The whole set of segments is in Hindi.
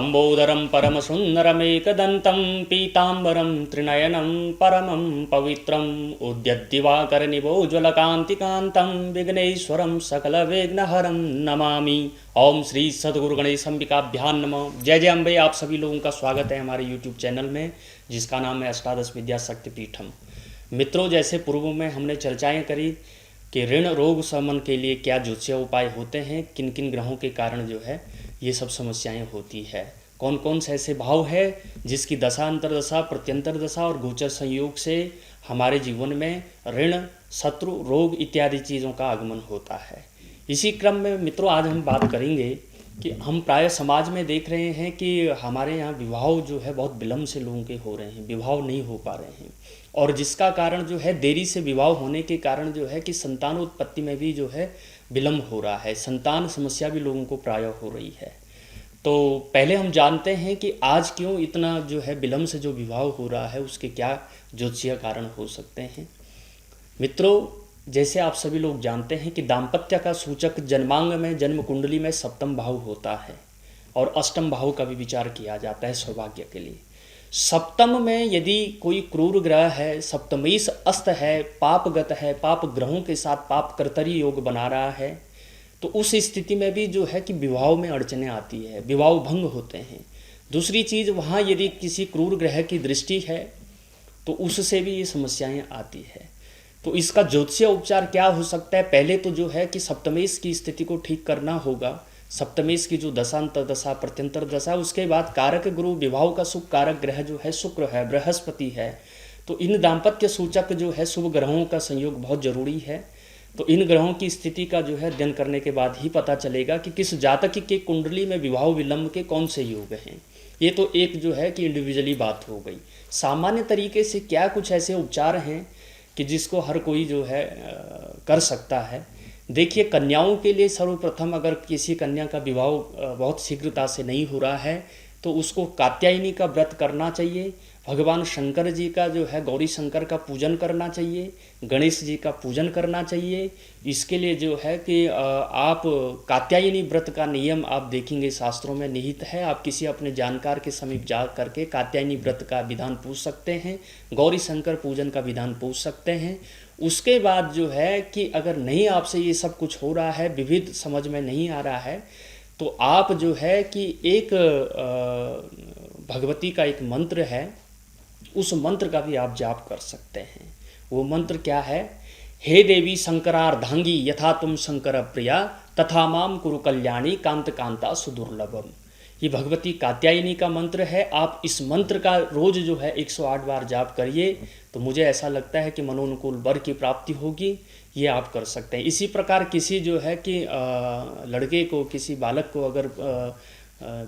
लंबोदरं परमसुन्दरमेकदन्तं पीताम्बरं त्रिनयनं परमं पवित्रम् उद्यद्दिवाकरनिभोज्वलकान्तिकान्तं विघ्नेश्वरं सकलविघ्नहरं नमामि। ओम श्री सद्गुरु गणेश अंबिकाभ्यां नमः। जय जय अम्बे। आप सभी लोगों का स्वागत है हमारे यूट्यूब चैनल में, जिसका नाम है अष्टादश विद्या शक्तिपीठम। मित्रों, जैसे पूर्व में हमने चर्चाएं करी कि ऋण रोग शमन के लिए क्या ज्योतिषीय उपाय होते हैं, किन किन ग्रहों के कारण जो है ये सब समस्याएं होती है, कौन कौन से ऐसे भाव है जिसकी दशा अंतरदशा प्रत्यंतर दशा और गोचर संयोग से हमारे जीवन में ऋण शत्रु रोग इत्यादि चीज़ों का आगमन होता है। इसी क्रम में मित्रों आज हम बात करेंगे कि हम प्राय समाज में देख रहे हैं कि हमारे यहाँ विवाह जो है बहुत विलम्ब से लोगों के हो रहे हैं, विवाह नहीं हो पा रहे हैं, और जिसका कारण जो है देरी से विवाह होने के कारण जो है कि संतान उत्पत्ति में भी जो है विलम्ब हो रहा है, संतान समस्या भी लोगों को प्राय हो रही है। तो पहले हम जानते हैं कि आज क्यों इतना जो है विलम्ब से जो विवाह हो रहा है, उसके क्या ज्योतिषीय कारण हो सकते हैं। मित्रों, जैसे आप सभी लोग जानते हैं कि दाम्पत्य का सूचक जन्मांग में जन्म कुंडली में सप्तम भाव होता है और अष्टम भाव का भी विचार किया जाता है सौभाग्य के लिए। सप्तम में यदि कोई क्रूर ग्रह है, सप्तमीश अस्त है, पापगत है, पाप ग्रहों के साथ पाप कर्तरी योग बना रहा है, तो उस स्थिति में भी जो है कि विवाह में अड़चने आती है, विवाह भंग होते हैं। दूसरी चीज़, वहाँ यदि किसी क्रूर ग्रह की दृष्टि है तो उससे भी ये समस्याएं आती है। तो इसका ज्योतिषीय उपचार क्या हो सकता है। पहले तो जो है कि सप्तमेश की स्थिति को ठीक करना होगा, सप्तमेश की जो दशांतर दशा प्रत्यंतर दशा, उसके बाद कारक गुरु विवाह का शुभ कारक ग्रह जो है शुक्र है, बृहस्पति है। तो इन दाम्पत्य सूचक जो है शुभ ग्रहों का संयोग बहुत जरूरी है। तो इन ग्रहों की स्थिति का जो है अध्ययन करने के बाद ही पता चलेगा कि किस जातक के कुंडली में विवाह विलंब के कौन से योग हैं। ये तो एक जो है कि इंडिविजुअली बात हो गई। सामान्य तरीके से क्या कुछ ऐसे उपचार हैं कि जिसको हर कोई जो है कर सकता है। देखिए, कन्याओं के लिए सर्वप्रथम अगर किसी कन्या का विवाह बहुत शीघ्रता से नहीं हो रहा है तो उसको कात्यायनी का व्रत करना चाहिए, भगवान शंकर जी का जो है गौरी शंकर का पूजन करना चाहिए, गणेश जी का पूजन करना चाहिए। इसके लिए जो है कि आप कात्यायनी व्रत का नियम आप देखेंगे शास्त्रों में निहित है। आप किसी अपने जानकार के समीप जा करके कात्यायनी व्रत का विधान पूछ सकते हैं, गौरी शंकर पूजन का विधान पूछ सकते हैं। उसके बाद जो है कि अगर नहीं आपसे ये सब कुछ हो रहा है, विविध समझ में नहीं आ रहा है, तो आप जो है कि एक भगवती का एक मंत्र है, उस मंत्र का भी आप जाप कर सकते हैं। वो मंत्र क्या है? हे देवी शंकरार्धांगी यथा तुम शंकर प्रिया तथा माम कुरु कल्याणी कांत कांता सुदुर्लभम। ये भगवती कात्यायनी का मंत्र है। आप इस मंत्र का रोज जो है 108 बार जाप करिए तो मुझे ऐसा लगता है कि मनोनुकूल वर की प्राप्ति होगी। ये आप कर सकते हैं। इसी प्रकार किसी जो है कि लड़के को, किसी बालक को अगर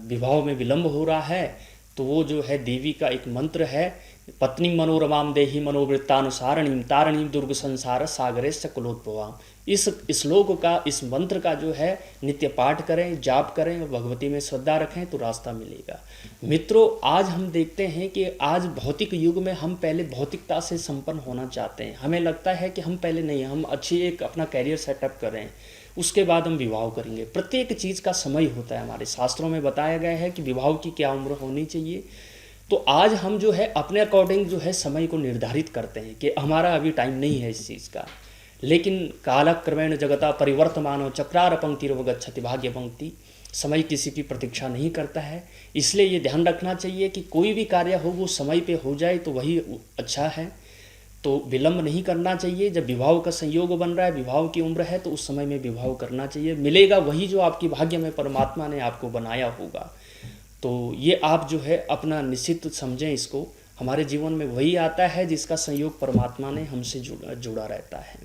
विवाह में विलंब हो रहा है तो वो जो है देवी का एक मंत्र है, पत्नी मनोरमाम देहि मनोवृत्तानुसारणीम तारणीम दुर्ग संसार सागरे सकुलोद्भवाम। इस श्लोक का, इस मंत्र का जो है नित्य पाठ करें, जाप करें और भगवती में श्रद्धा रखें तो रास्ता मिलेगा। मित्रों, आज हम देखते हैं कि आज भौतिक युग में हम पहले भौतिकता से संपन्न होना चाहते हैं। हमें लगता है कि हम पहले नहीं, हम अच्छी एक अपना कैरियर सेटअप करें, उसके बाद हम विवाह करेंगे। प्रत्येक चीज़ का समय होता है। हमारे शास्त्रों में बताया गया है कि विवाह की क्या उम्र होनी चाहिए। तो आज हम जो है अपने अकॉर्डिंग जो है समय को निर्धारित करते हैं कि हमारा अभी टाइम नहीं है इस चीज़ का। लेकिन कालक्रमेण जगता परिवर्तमानो चक्रार पंक्तिर्वगच्छति भाग्य पंक्ति। समय किसी की प्रतीक्षा नहीं करता है, इसलिए ये ध्यान रखना चाहिए कि कोई भी कार्य हो वो समय पे हो जाए तो वही अच्छा है। तो विलंब नहीं करना चाहिए। जब विवाह का संयोग बन रहा है, विवाह की उम्र है, तो उस समय में विवाह करना चाहिए। मिलेगा वही जो आपकी भाग्य में परमात्मा ने आपको बनाया होगा। तो ये आप जो है अपना निश्चित समझें इसको। हमारे जीवन में वही आता है जिसका संयोग परमात्मा ने हमसे जुड़ा रहता है।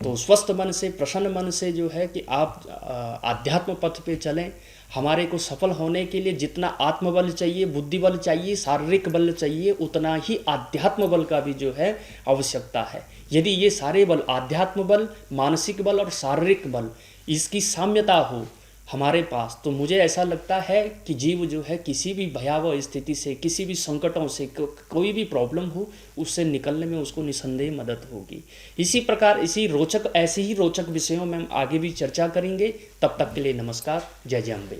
तो स्वस्थ मन से, प्रसन्न मन से जो है कि आप आध्यात्म पथ पे चलें। हमारे को सफल होने के लिए जितना आत्मबल चाहिए, बुद्धि बल चाहिए, शारीरिक बल चाहिए, उतना ही आध्यात्म बल का भी जो है आवश्यकता है। यदि ये सारे बल, आध्यात्म बल, मानसिक बल और शारीरिक बल, इसकी साम्यता हो हमारे पास, तो मुझे ऐसा लगता है कि जीव जो है किसी भी भयावह स्थिति से, किसी भी संकटों से, कोई भी प्रॉब्लम हो, उससे निकलने में उसको निसंदेह मदद होगी। इसी प्रकार ऐसे ही रोचक विषयों में हम आगे भी चर्चा करेंगे। तब तक के लिए नमस्कार। जय जय अम्बे।